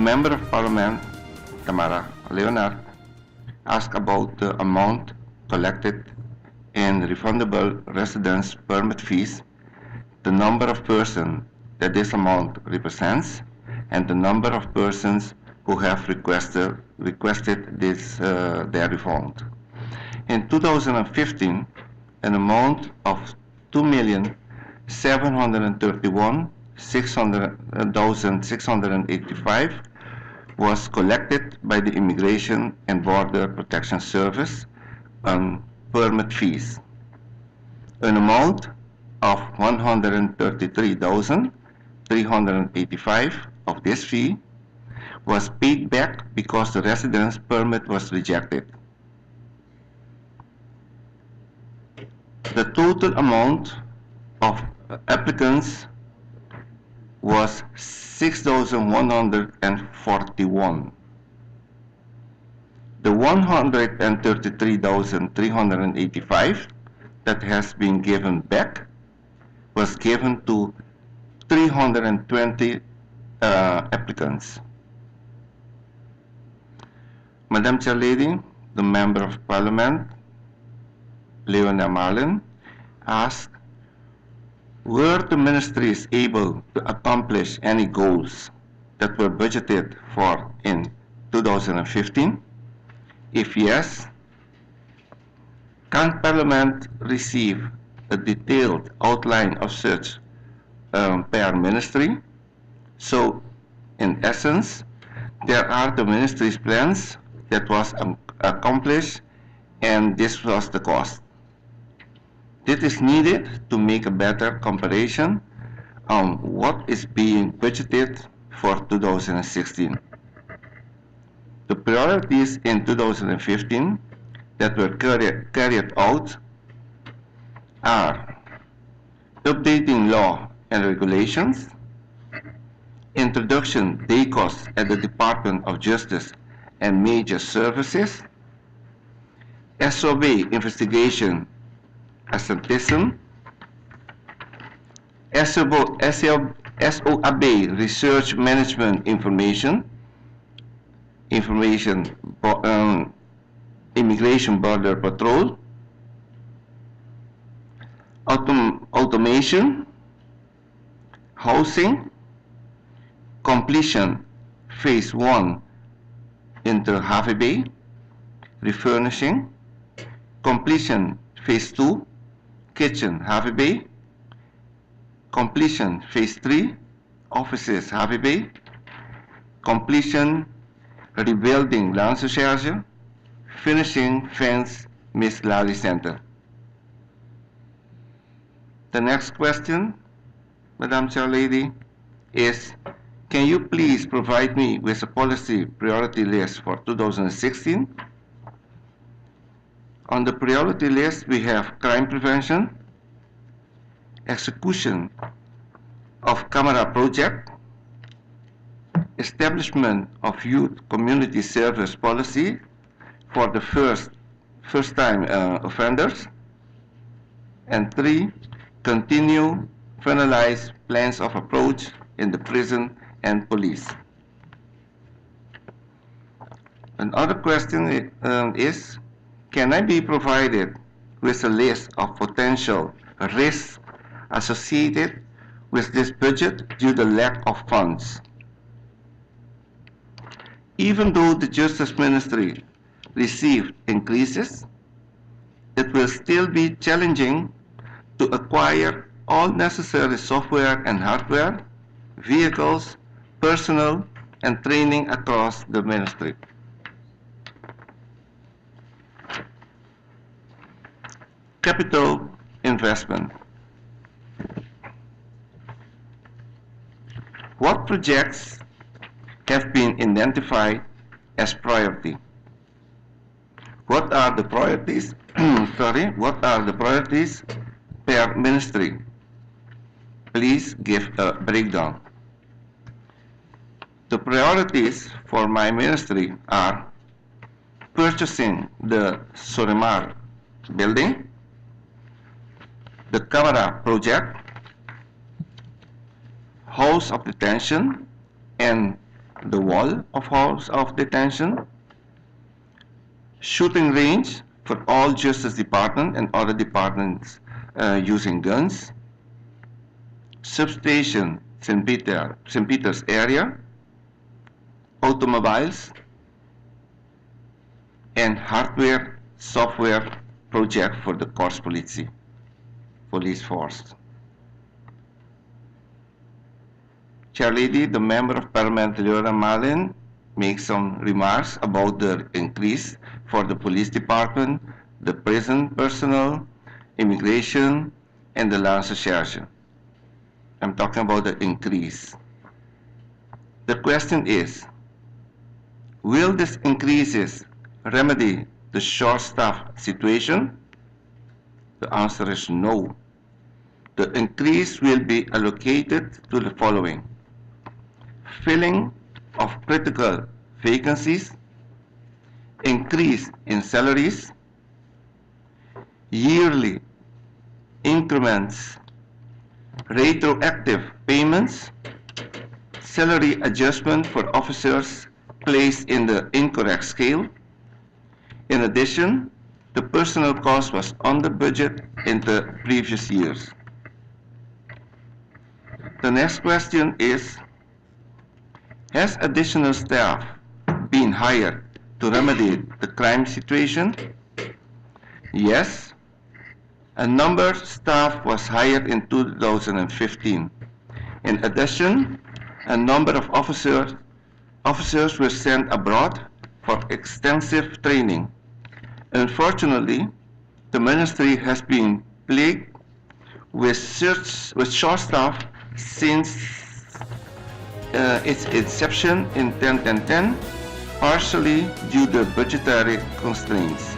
Member of Parliament, Tamara Leonard, asked about the amount collected in refundable residence permit fees, the number of persons that this amount represents, and the number of persons who have requested their refund. In 2015, an amount of 2,731,685 was collected by the Immigration and Border Protection Service on permit fees. An amount of 133,385 of this fee was paid back because the residence permit was rejected. The total amount of applicants was 6,141. The 133,385 that has been given back was given to 320 applicants. Madam Chair Lady, the Member of Parliament, Leona Marlin, asked, were the ministries able to accomplish any goals that were budgeted for in 2015? If yes, can Parliament receive a detailed outline of such per ministry? So, in essence, there are the ministry's plans that was accomplished, and this was the cost. This is needed to make a better comparison on what is being budgeted for 2016. The priorities in 2015 that were carried out are updating law and regulations, introduction day costs at the Department of Justice and Major Services, SOB investigation absenteeism, SOAB research management information, immigration border patrol, automation, housing, completion phase 1 inter Harvey Bay, refurnishing, completion phase 2 kitchen Harvey Bay, completion phase 3 offices Harvey Bay, completion rebuilding Landsrecherche, finishing fence Miss Lally Center. The next question, Madam Chair Lady, is can you please provide me with a policy priority list for 2016? On the priority list, we have crime prevention, execution of camera project, establishment of youth community service policy for the first-time offenders, and 3, continue finalize plans of approach in the prison and police. Another question is, can I be provided with a list of potential risks associated with this budget due to lack of funds? Even though the Justice Ministry received increases, it will still be challenging to acquire all necessary software and hardware, vehicles, personnel, and training across the ministry. Capital investment. What projects have been identified as priority? What are the priorities? What are the priorities per ministry? Please give a breakdown. The priorities for my ministry are purchasing the Sorimar building, the camera project, house of detention, and the wall of halls of detention, shooting range for all Justice Department and other departments using guns, substation St. Peter's area, automobiles, and hardware software project for the Corps police force. Chair Lady, the member of Parliament Leora Malin makes some remarks about the increase for the police department, the prison personnel, immigration, and the land association. I'm talking about the increase. The question is, will this increases remedy the short staff situation? The answer is no. The increase will be allocated to the following: filling of critical vacancies, increase in salaries, yearly increments, retroactive payments, salary adjustment for officers placed in the incorrect scale. In addition, the personnel cost was under budget in the previous years. The next question is, has additional staff been hired to remedy the crime situation? Yes, a number of staff was hired in 2015. In addition, a number of officers were sent abroad for extensive training. Unfortunately, the ministry has been plagued with short staff since its inception in 2010, partially due to budgetary constraints.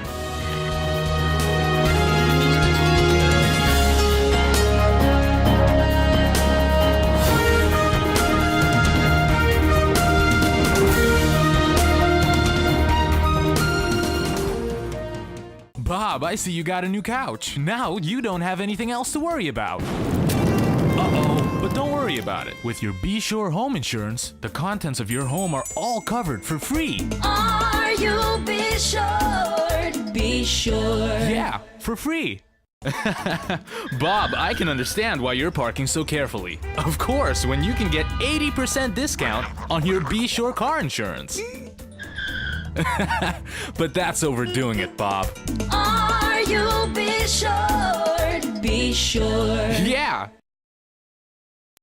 Bob, I see you got a new couch. Now you don't have anything else to worry about. Uh-oh, but don't worry about it. With your Be Sure home insurance, the contents of your home are all covered for free. Are you be sure? Be sure. Yeah, for free. Bob, I can understand why you're parking so carefully. Of course, when you can get 80% discount on your Be Sure car insurance. But that's overdoing it, Bob. Are you be sure? Be sure. Yeah.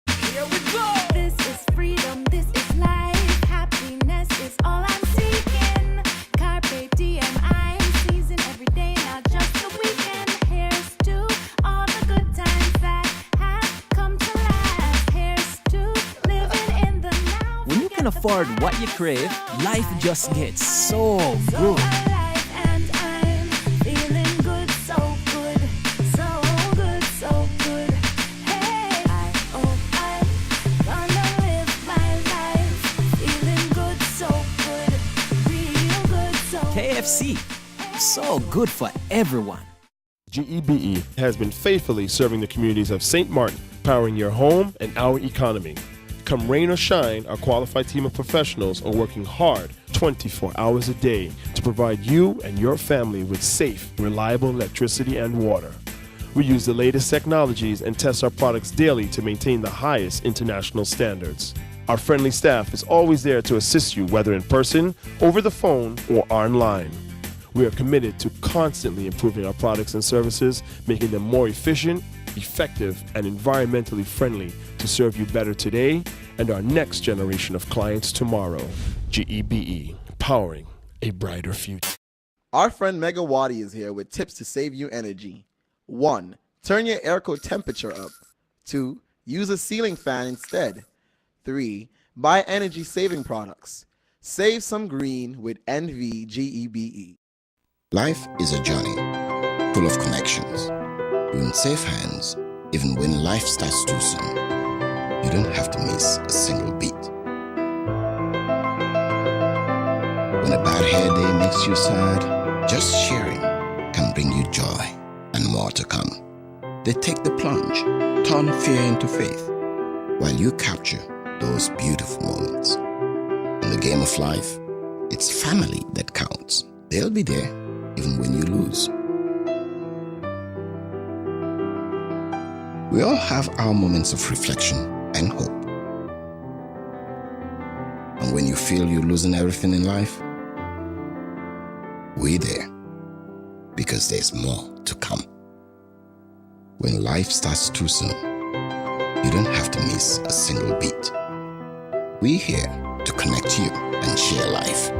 Here we go. This is freedom, this is life. Happiness is all I'm seeking. Carpe diem, I'm seizing every day, not just the weekend. Here's to all the good times that have come to last. Here's to living in the now. When you can afford what you crave, life just gets so So good. alive and I'm feeling good, so good, so good, so good. Hey, I'm gonna live my life, feeling good, so good, real good, so KFC, so good for everyone. GEBE has been faithfully serving the communities of St. Martin, powering your home and our economy. Come rain or shine, our qualified team of professionals are working hard 24 hours a day to provide you and your family with safe, reliable electricity and water. We use the latest technologies and test our products daily to maintain the highest international standards. Our friendly staff is always there to assist you, whether in person, over the phone, or online. We are committed to constantly improving our products and services, making them more efficient, effective, and environmentally friendly to serve you better today and our next generation of clients tomorrow. GEBE, powering a brighter future. Our friend Megawati is here with tips to save you energy. 1. Turn your airco temperature up. 2. Use a ceiling fan instead. 3. Buy energy saving products. Save some green with NVGEBE. Life is a journey full of connections. You're in safe hands even when life starts too soon. You don't have to miss a single beat. When a bad hair day makes you sad, just sharing can bring you joy and more to come. They take the plunge, turn fear into faith, while you capture those beautiful moments. In the game of life, it's family that counts. They'll be there even when you lose. We all have our moments of reflection and hope. And when you feel you're losing everything in life, we're there because there's more to come. When life starts too soon, you don't have to miss a single beat. We're here to connect you and share life.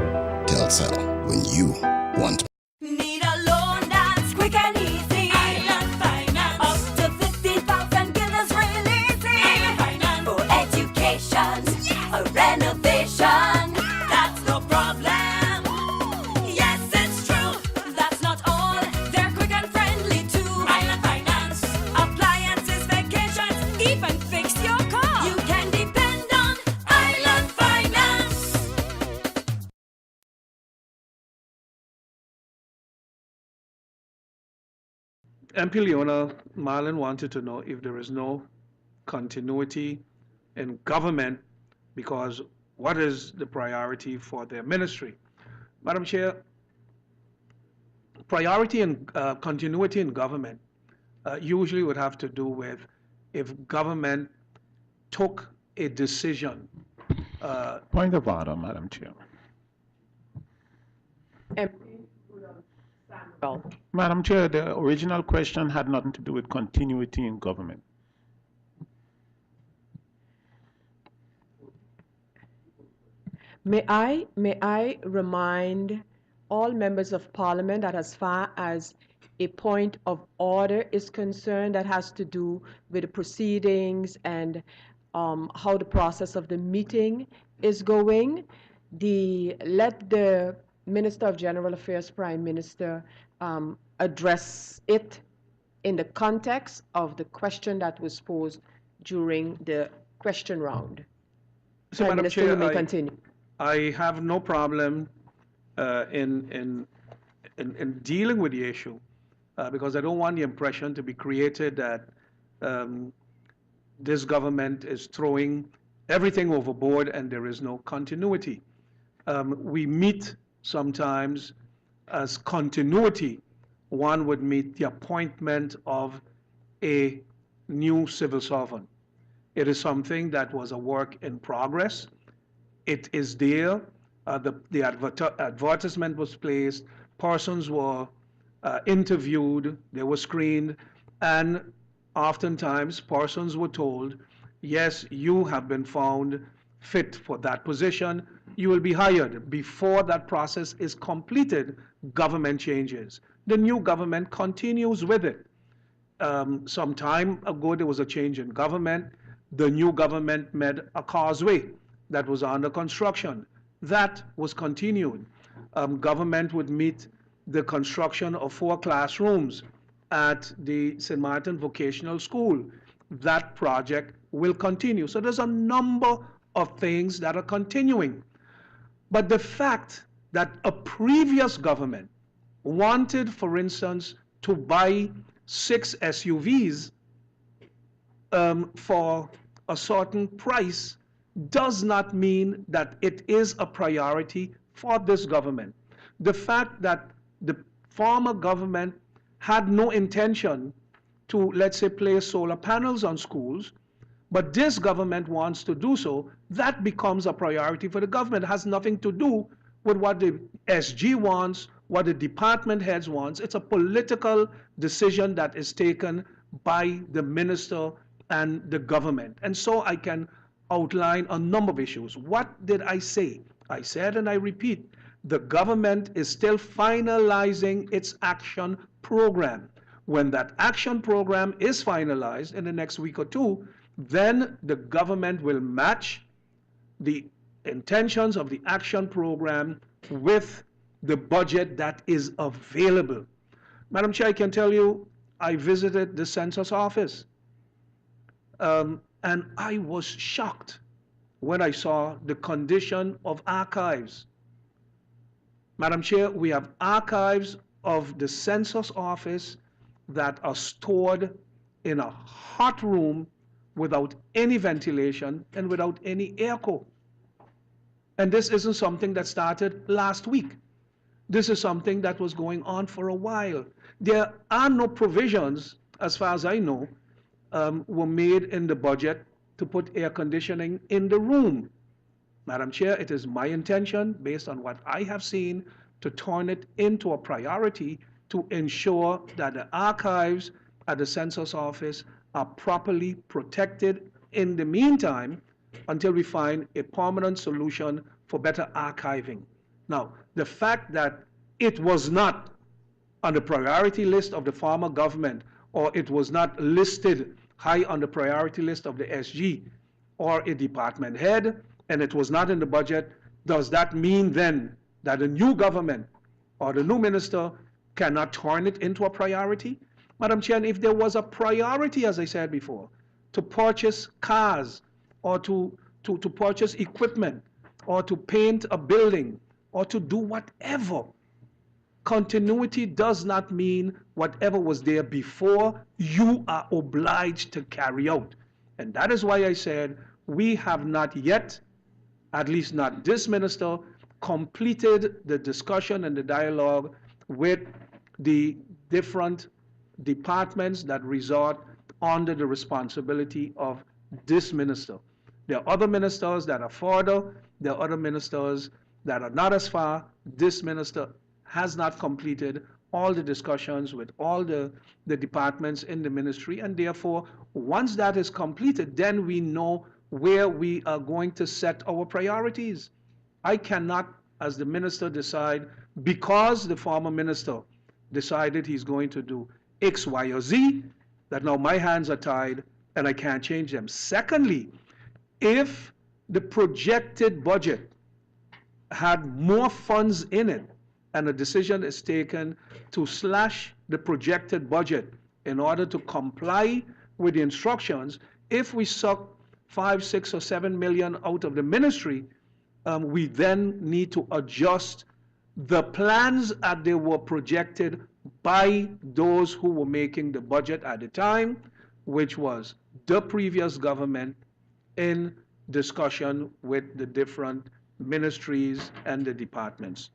Telcel, when you want. Need a loan that's quick and easy. Island Finance. Up to 50,000 guineas real easy. Island Finance. For education, a renovation. That's no problem. Yes, it's true. That's not all. They're quick and friendly too. Island Finance. Appliances, vacations, even fix your car. You can depend on Island Finance. MP Leona Marlin wanted to know if there is no continuity in government because what is the priority for their ministry? Madam Chair, priority and continuity in government usually would have to do with if government took a decision. Point of order, Madam Chair. Well, Madam Chair, the original question had nothing to do with continuity in government. may I remind all members of parliament that as far as a point of order is concerned that has to do with the proceedings and how the process of the meeting is going, let the Minister of General Affairs, Prime Minister, address it in the context of the question that was posed during the question round. So, Prime Madam Minister, Chair, you may continue. I have no problem in dealing with the issue because I don't want the impression to be created that this government is throwing everything overboard and there is no continuity. We meet sometimes as continuity. One would meet the appointment of a new civil servant. It is something that was a work in progress. It is there. The advertisement was placed. Persons were interviewed. They were screened. And oftentimes, persons were told, yes, you have been found fit for that position. You will be hired. Before that process is completed, government changes. The new government continues with it. Some time ago, there was a change in government. The new government made a causeway that was under construction. That was continued. Government would meet the construction of 4 classrooms at the St. Martin Vocational School. That project will continue. So there's a number of things that are continuing. But the fact that a previous government wanted, for instance, to buy 6 SUVs for a certain price does not mean that it is a priority for this government. The fact that the former government had no intention to, let's say, place solar panels on schools, but this government wants to do so, that becomes a priority for the government. It has nothing to do with what the SG wants, what the department heads wants. It's a political decision that is taken by the minister and the government. And so I can outline a number of issues. What did I say? I said, and I repeat, the government is still finalizing its action program. When that action program is finalized in the next week or two, then the government will match the intentions of the action program with the budget that is available. Madam Chair, I can tell you, I visited the census office, and I was shocked when I saw the condition of archives. Madam Chair, we have archives of the census office that are stored in a hot room without any ventilation and without any airco. And this isn't something that started last week. This is something that was going on for a while. There are no provisions, as far as I know, were made in the budget to put air conditioning in the room. Madam Chair, it is my intention, based on what I have seen, to turn it into a priority to ensure that the archives at the census office are properly protected in the meantime until we find a permanent solution for better archiving. Now, the fact that it was not on the priority list of the former government, or it was not listed high on the priority list of the SG or a department head, and it was not in the budget, does that mean then that the new government or the new minister cannot turn it into a priority? Madam Chair, if there was a priority, as I said before, to purchase cars or to purchase equipment or to paint a building or to do whatever, continuity does not mean whatever was there before, you are obliged to carry out. And that is why I said we have not yet, at least not this minister, completed the discussion and the dialogue with the different departments that resort under the responsibility of this minister. There are other ministers that are further, there are other ministers that are not as far. This minister has not completed all the discussions with all the departments in the ministry, and therefore, once that is completed, then we know where we are going to set our priorities. I cannot, as the minister, decide, because the former minister decided he's going to do X, Y, or Z, that now my hands are tied and I can't change them. Secondly, if the projected budget had more funds in it and a decision is taken to slash the projected budget in order to comply with the instructions, if we suck 5, 6, or 7 million out of the ministry, we then need to adjust the plans as they were projected by those who were making the budget at the time, which was the previous government in discussion with the different ministries and the departments.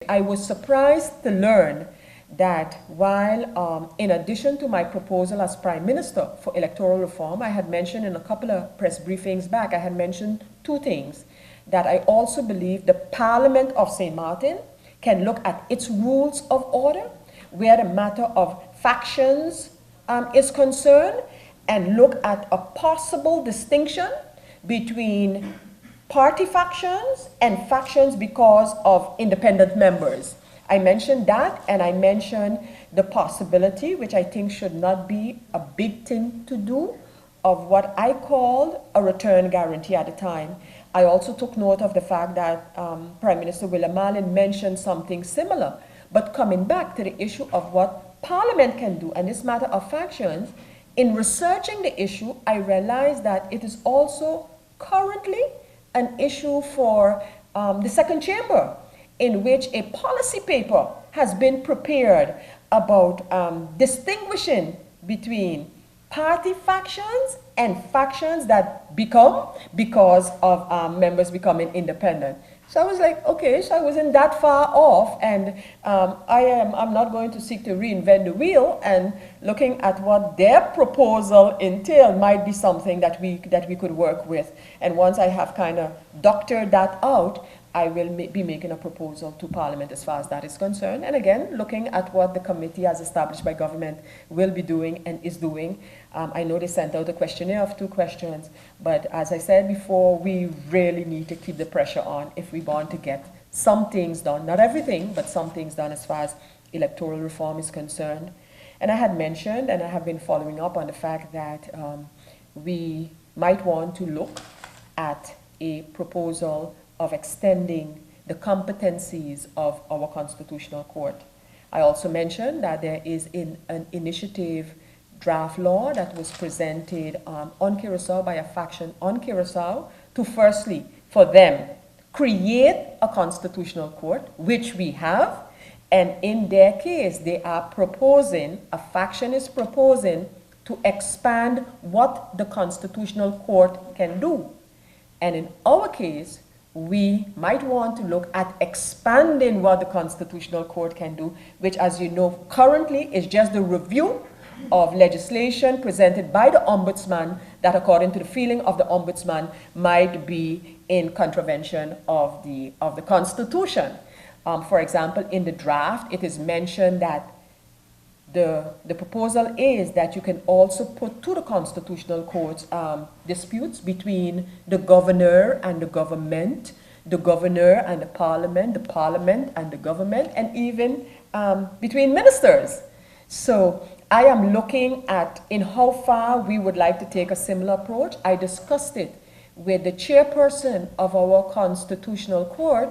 I was surprised to learn that while, in addition to my proposal as Prime Minister for electoral reform, I had mentioned in a couple of press briefings back, I had mentioned two things. That I also believe the Parliament of St. Martin can look at its rules of order, where the matter of factions is concerned, and look at a possible distinction between party factions and factions because of independent members. I mentioned that, and I mentioned the possibility, which I think should not be a big thing to do, of what I called a return guarantee at the time. I also took note of the fact that Prime Minister William Marlin mentioned something similar. But coming back to the issue of what Parliament can do, and this matter of factions, in researching the issue, I realized that it is also currently an issue for the second chamber, in which a policy paper has been prepared about distinguishing between party factions and factions that become because of members becoming independent. So I was like, okay, so I wasn't that far off, and I'm not going to seek to reinvent the wheel, and looking at what their proposal entailed might be something that we could work with. And once I have kind of doctored that out, I will be making a proposal to Parliament as far as that is concerned. And again, looking at what the committee as established by government will be doing and is doing. I know they sent out a questionnaire of 2 questions, but as I said before, we really need to keep the pressure on if we want to get some things done. Not everything, but some things done as far as electoral reform is concerned. And I had mentioned, and I have been following up on the fact that we might want to look at a proposal of extending the competencies of our Constitutional Court. I also mentioned that there is an initiative draft law that was presented on Curacao by a faction on Curacao to firstly, for them, create a Constitutional Court, which we have, and in their case, they are proposing, a faction is proposing to expand what the Constitutional Court can do. And in our case, we might want to look at expanding what the Constitutional Court can do, which, as you know, currently is just the review of legislation presented by the Ombudsman that, according to the feeling of the Ombudsman, might be in contravention of the Constitution. For example, in the draft, it is mentioned that the proposal is that you can also put to the Constitutional Court disputes between the governor and the government, the governor and the parliament and the government, and even between ministers. So I am looking at in how far we would like to take a similar approach. I discussed it with the chairperson of our Constitutional Court,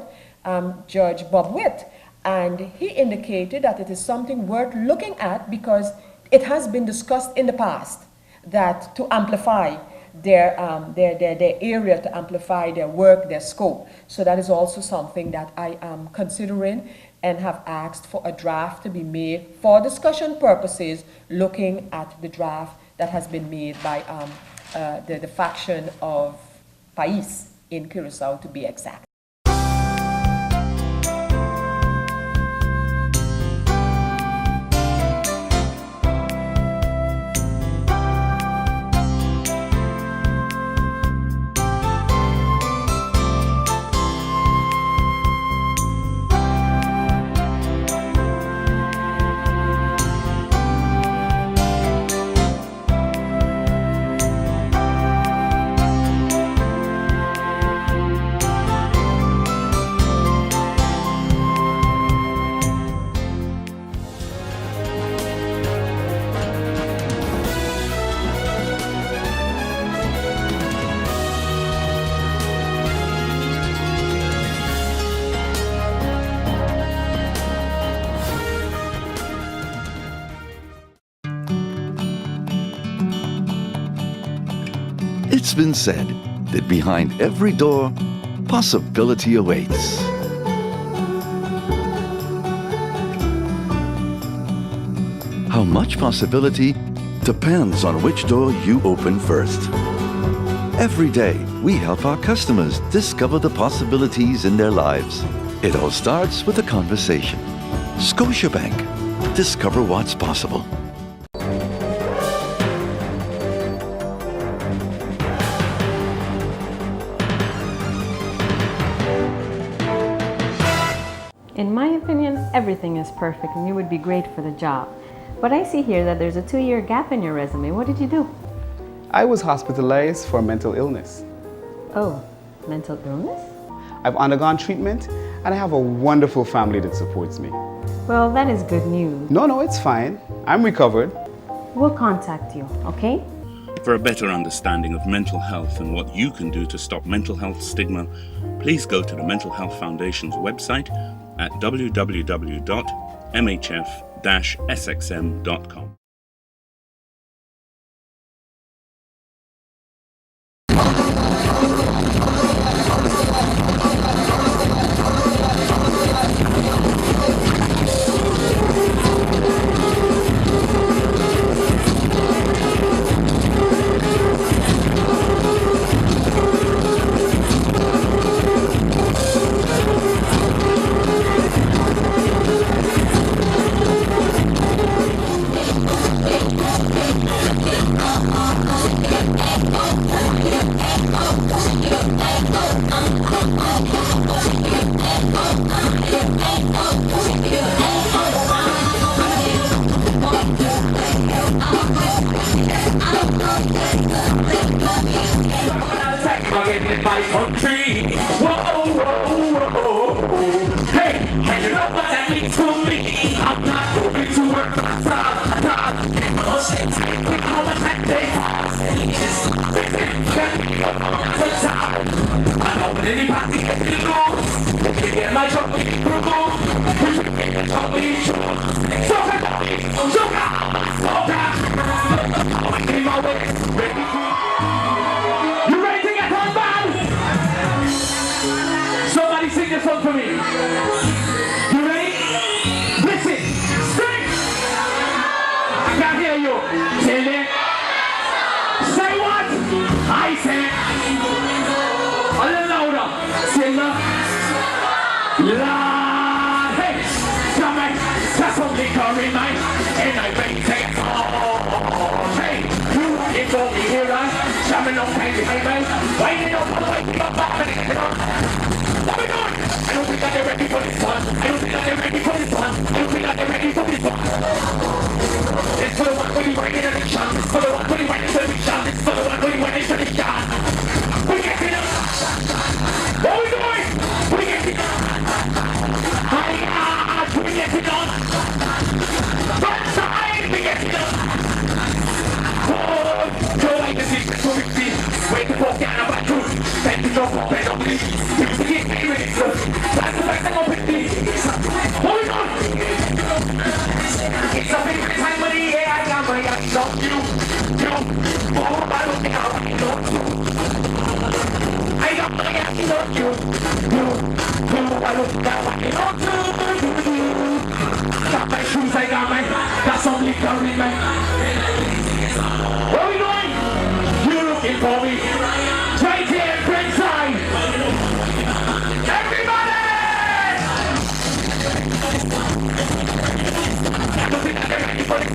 Judge Bob Witt, and he indicated that it is something worth looking at because it has been discussed in the past that to amplify their area, to amplify their work, their scope. So that is also something that I am considering and have asked for a draft to be made for discussion purposes, looking at the draft that has been made by the faction of Pais in Curacao, to be exact. It's been said that behind every door, possibility awaits. How much possibility depends on which door you open first. Every day, we help our customers discover the possibilities in their lives. It all starts with a conversation. Scotiabank. Discover what's possible. In my opinion, everything is perfect and you would be great for the job. But I see here that there's a 2-year gap in your resume. What did you do? I was hospitalized for mental illness. Oh, mental illness? I've undergone treatment and I have a wonderful family that supports me. Well, that is good news. No, it's fine. I'm recovered. We'll contact you, okay? For a better understanding of mental health and what you can do to stop mental health stigma, please go to the Mental Health Foundation's website at www.mhf-sxm.com. Somebody sing this song for me. You ready? Listen, sing. I can't hear you. Say it. winding up all the way to your balcony. What we doing? I don't think that they're ready for this one. I don't think that they're ready for this one. I don't think that they're ready for this one. It's for the one where you bring in the shot. It's for the one where you bring in the shot. It's for the one where you bring in the shot. We get it up. What we doing? We get it up. We get it up. Front side, we get it up. Oh, Joe, like the secret to receive. Wait to walk down about truth. Thank you, Joe, for better belief. You can get me with it, that's the fact that I'm with me. What we doing? It's a big time of the year, I got my eyes on you. Oh, I don't think I'll be on you. I got my eyes on you. I don't think I'll be on you. Got my shoes, I got my, got some liquor in my. Where we going? You looking for me? Right here, friend side. Everybody! I don't think I'm ready for the